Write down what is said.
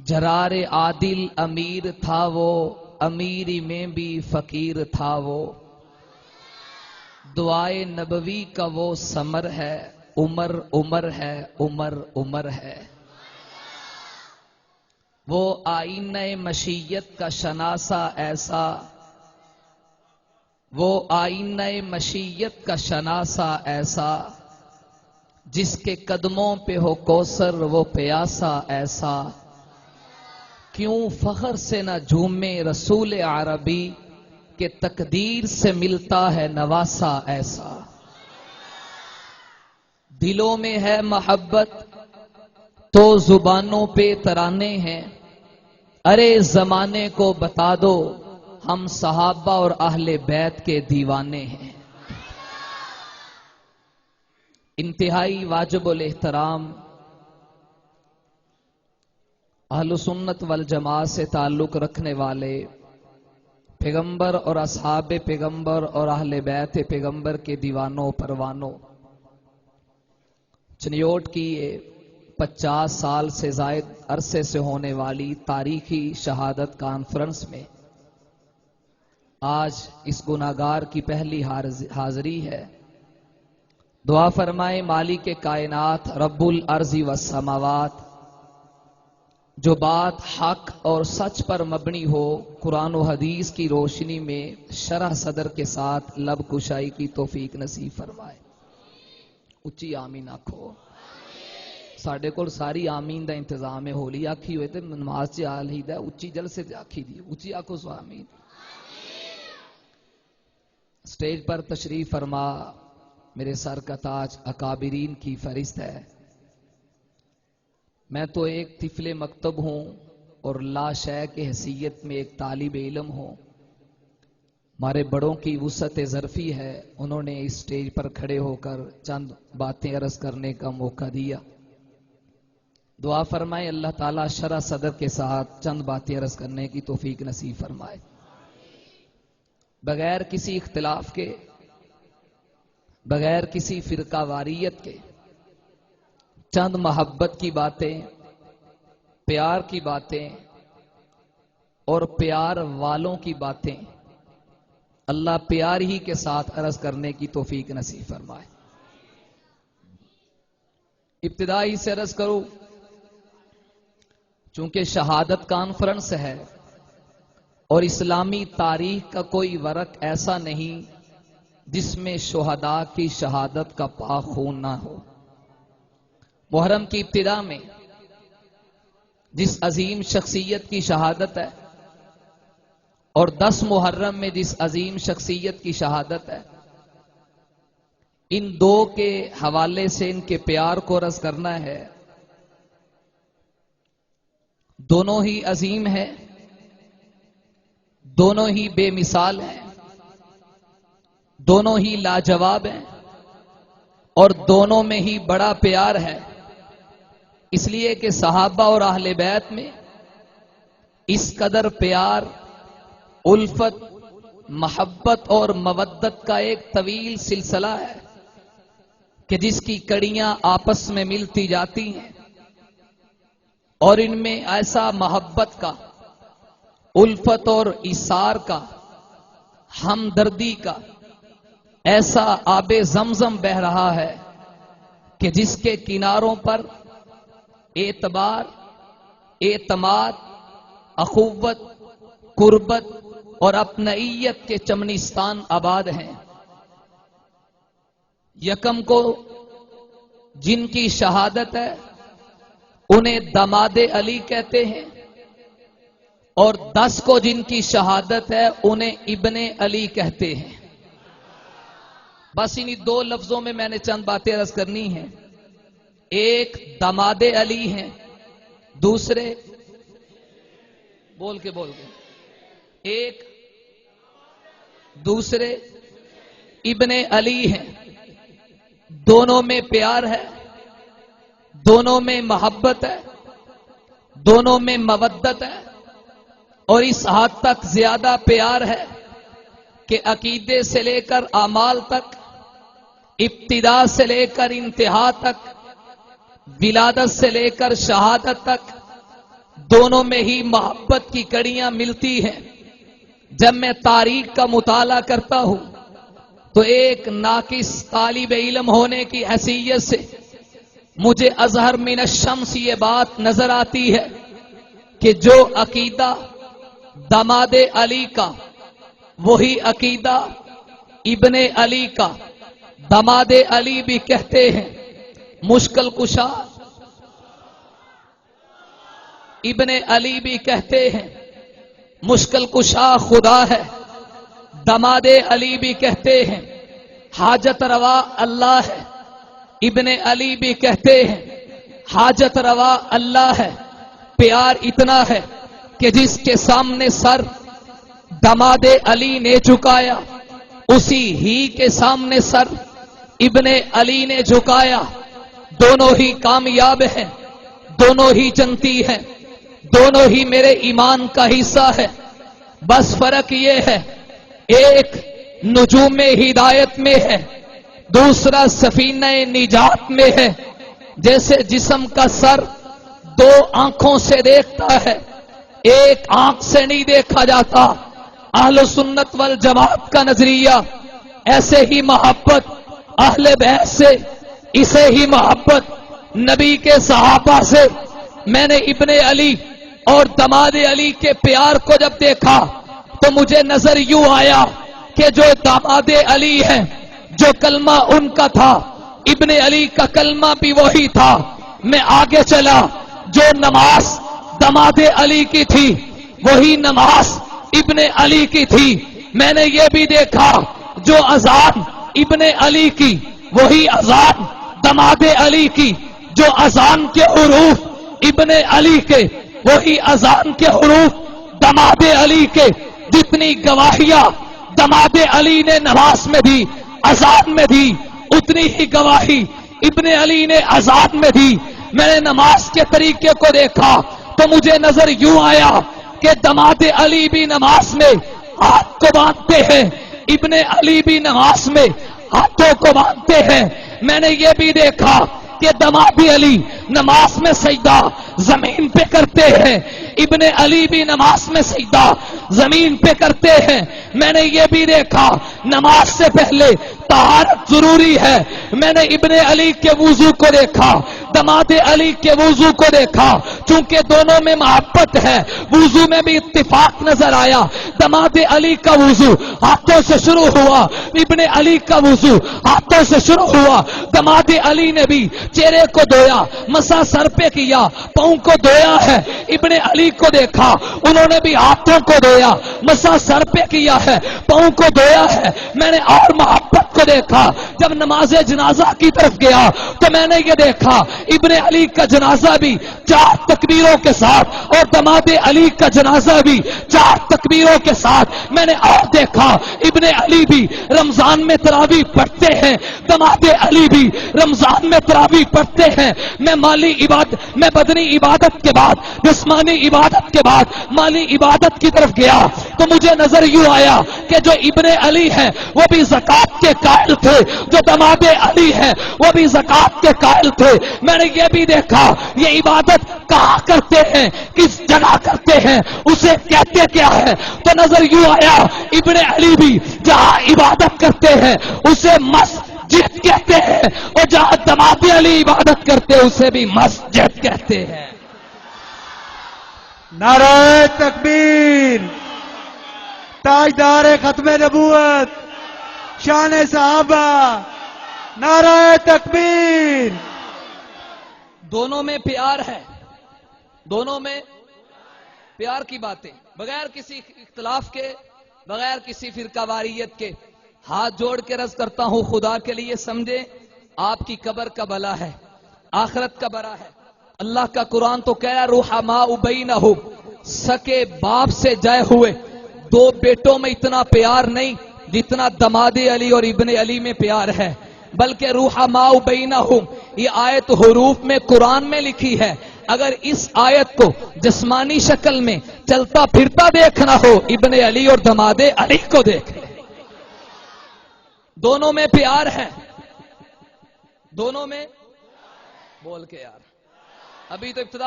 جرار عادل امیر تھا وہ، امیری میں بھی فقیر تھا وہ، دعائے نبوی کا وہ ثمر ہے، عمر عمر ہے، عمر عمر ہے، وہ آئینہ مشیت کا شناسہ ایسا، وہ آئینہ مشیت کا شناسہ ایسا، جس کے قدموں پہ ہو کوثر وہ پیاسا ایسا، کیوں فخر سے نہ جھومے رسول عربی کہ تقدیر سے ملتا ہے نواسا ایسا، دلوں میں ہے محبت تو زبانوں پہ ترانے ہیں، ارے زمانے کو بتا دو ہم صحابہ اور اہل بیت کے دیوانے ہیں۔ انتہائی واجب الاحترام اہل سنت والجماعت سے تعلق رکھنے والے پیغمبر اور اصحاب پیغمبر اور اہل بیت پیغمبر کے دیوانوں پروانوں، چنیوٹ کی یہ 50 سال سے زائد عرصے سے ہونے والی تاریخی شہادت کانفرنس میں آج اس گناہگار کی پہلی حاضری ہے۔ دعا فرمائے مالک کائنات رب الارض والسماوات، جو بات حق اور سچ پر مبنی ہو قرآن و حدیث کی روشنی میں شرح صدر کے ساتھ لب کشائی کی توفیق نصیب فرمائے۔ اچھی آمین آکھو۔ ساڈے کول ساری آمین دا انتظام ہے، ہولی آکھی ہوئے تے نماز چ آل ہی دا اچھی جلسے تے آکھی دی، اچھی آکھو سو آمین۔ سٹیج پر تشریف فرما میرے سر کا تاج اکابرین کی فہرست ہے۔ میں تو ایک طفل مکتب ہوں اور لا شے کی حیثیت میں ایک طالب علم ہوں، ہمارے بڑوں کی وسعت ظرفی ہے، انہوں نے اس سٹیج پر کھڑے ہو کر چند باتیں عرض کرنے کا موقع دیا۔ دعا فرمائے اللہ تعالیٰ شرح صدر کے ساتھ چند باتیں عرض کرنے کی توفیق نصیب فرمائے، بغیر کسی اختلاف کے، بغیر کسی فرقہ واریت کے، چند محبت کی باتیں، پیار کی باتیں اور پیار والوں کی باتیں اللہ پیار ہی کے ساتھ عرض کرنے کی توفیق نصیب فرمائے۔ ابتدائی سے عرض کروں، چونکہ شہادت کانفرنس ہے اور اسلامی تاریخ کا کوئی ورق ایسا نہیں جس میں شہداء کی شہادت کا پاک خون نہ ہو۔ محرم کی ابتدا میں جس عظیم شخصیت کی شہادت ہے اور 10 محرم میں جس عظیم شخصیت کی شہادت ہے، ان دو کے حوالے سے ان کے پیار کو عرض کرنا ہے۔ دونوں ہی عظیم ہیں، دونوں ہی بے مثال ہیں، دونوں ہی لاجواب ہیں اور دونوں میں ہی بڑا پیار ہے، اس لیے کہ صحابہ اور اہل بیت میں اس قدر پیار، الفت، محبت اور مودت کا ایک طویل سلسلہ ہے کہ جس کی کڑیاں آپس میں ملتی جاتی ہیں، اور ان میں ایسا محبت کا، الفت اور ایثار کا، ہمدردی کا ایسا آب زمزم بہہ رہا ہے کہ جس کے کناروں پر اعتبار، اعتماد، اخوت، قربت اور اپنائیت کے چمنستان آباد ہیں۔ یکم کو جن کی شہادت ہے انہیں داماد علی کہتے ہیں، اور 10 کو جن کی شہادت ہے انہیں ابن علی کہتے ہیں۔ بس انہی 2 لفظوں میں نے چند باتیں عرض کرنی ہیں۔ ایک داماد علی ہیں، دوسرے بول کے ایک دوسرے ابن علی ہیں۔ دونوں میں پیار ہے، دونوں میں محبت ہے، دونوں میں مودت ہے، اور اس حد تک زیادہ پیار ہے کہ عقیدے سے لے کر اعمال تک، ابتدا سے لے کر انتہا تک، ولادت سے لے کر شہادت تک دونوں میں ہی محبت کی کڑیاں ملتی ہیں۔ جب میں تاریخ کا مطالعہ کرتا ہوں تو ایک ناقص طالب علم ہونے کی حیثیت سے مجھے اظہر من الشمس یہ بات نظر آتی ہے کہ جو عقیدہ داماد علی کا وہی عقیدہ ابن علی کا داماد علی بھی کہتے ہیں مشکل کشا، ابن علی بھی کہتے ہیں مشکل کشا خدا ہے، داماد علی بھی کہتے ہیں حاجت روا اللہ ہے، ابن علی بھی کہتے ہیں حاجت روا اللہ ہے۔ پیار اتنا ہے کہ جس کے سامنے سر داماد علی نے جھکایا اسی ہی کے سامنے سر ابن علی نے جھکایا۔ دونوں ہی کامیاب ہیں، دونوں ہی جنتی ہیں، دونوں ہی میرے ایمان کا حصہ ہے۔ بس فرق یہ ہے ایک نجوم ہدایت میں ہے، دوسرا سفینہ نجات میں ہے۔ جیسے جسم کا سر دو آنکھوں سے دیکھتا ہے، ایک آنکھ سے نہیں دیکھا جاتا، اہل سنت والجماعت کا نظریہ ایسے ہی محبت اہل بیت سے، اسے ہی محبت نبی کے صحابہ سے۔ میں نے ابن علی اور داماد علی کے پیار کو جب دیکھا تو مجھے نظر یوں آیا کہ جو داماد علی ہے جو کلمہ ان کا تھا ابن علی کا کلمہ بھی وہی تھا۔ میں آگے چلا، جو نماز داماد علی کی تھی وہی نماز ابن علی کی تھی۔ میں نے یہ بھی دیکھا جو اذان ابن علی کی وہی اذان داماد علی کی، جو اذان کے حروف ابن علی کے وہی اذان کے حروف داماد علی کے۔ جتنی گواہیاں داماد علی نے نماز میں دی، اذان میں دی، اتنی ہی گواہی ابن علی نے اذان میں دی۔ میں نے نماز کے طریقے کو دیکھا تو مجھے نظر یوں آیا کہ داماد علی بھی نماز میں ہاتھ کو باندھتے ہیں، ابن علی بھی نماز میں ہاتھوں کو باندھتے ہیں۔ میں نے یہ بھی دیکھا کہ داماد علی نماز میں سجدہ زمین پہ کرتے ہیں، ابن علی بھی نماز میں سجدہ زمین پہ کرتے ہیں۔ میں نے یہ بھی دیکھا نماز سے پہلے طہارت ضروری ہے۔ میں نے ابن علی کے وضو کو دیکھا، داماد علی کے وضو کو دیکھا، چونکہ دونوں میں محبت ہے وضو میں بھی اتفاق نظر آیا۔ داماد علی کا وضو ہاتھوں سے شروع ہوا، ابن علی کا وضو ہاتھوں سے شروع ہوا۔ داماد علی نے بھی چہرے کو دھویا، مسح سر پہ کیا، پاؤں کو دھویا ہے۔ ابن علی کو دیکھا انہوں نے بھی ہاتھوں کو دھویا، مسح سر پہ کیا ہے، پاؤں کو دھویا ہے۔ میں نے اور محبت کو دیکھا جب نماز جنازہ کی طرف گیا تو میں نے یہ دیکھا ابن علی کا جنازہ بھی 4 تکبیروں کے ساتھ اور داماد علی کا جنازہ بھی 4 تکبیروں کے ساتھ۔ میں نے اور دیکھا ابن علی بھی رمضان میں تراویح پڑھتے ہیں، داماد علی بھی رمضان میں تراویح پڑھتے ہیں۔ میں بدنی عبادت کے بعد، جسمانی عبادت کے بعد مالی عبادت کی طرف گیا تو مجھے نظر یوں آیا کہ جو ابن علی ہے وہ بھی زکات کے قائل تھے، جو داماد علی ہے وہ بھی زکات کے قائل تھے۔ میں نے یہ بھی دیکھا یہ عبادت کہاں کرتے ہیں، کس جگہ کرتے ہیں، اسے کہتے کیا ہے، تو نظر یوں آیا ابن علی بھی جہاں عبادت کرتے ہیں اسے مسجد کہتے ہیں، اور جہاں داماد علی عبادت کرتے ہیں اسے بھی مسجد کہتے ہیں۔ نعرہ تکبیر، تاجدار ختم نبوت، شان صحابہ، نعرہ تکبیر۔ دونوں میں پیار ہے، دونوں میں پیار کی باتیں، بغیر کسی اختلاف کے، بغیر کسی فرقہ واریت کے۔ ہاتھ جوڑ کے عرض کرتا ہوں خدا کے لیے سمجھیں آپ کی قبر کا بلا ہے، آخرت کا بڑا ہے۔ اللہ کا قرآن تو کہہ رہا رحماء بینہم، سکے باپ سے جائے ہوئے دو بیٹوں میں اتنا پیار نہیں جتنا داماد علی اور ابن علی میں پیار ہے، بلکہ رحماء بینہم یہ آیت حروف میں قرآن میں لکھی ہے۔ اگر اس آیت کو جسمانی شکل میں چلتا پھرتا دیکھنا ہو ابن علی اور داماد علی کو دیکھ لیں، دونوں میں پیار ہے، دونوں میں بول کے یار ابھی تو ابتدا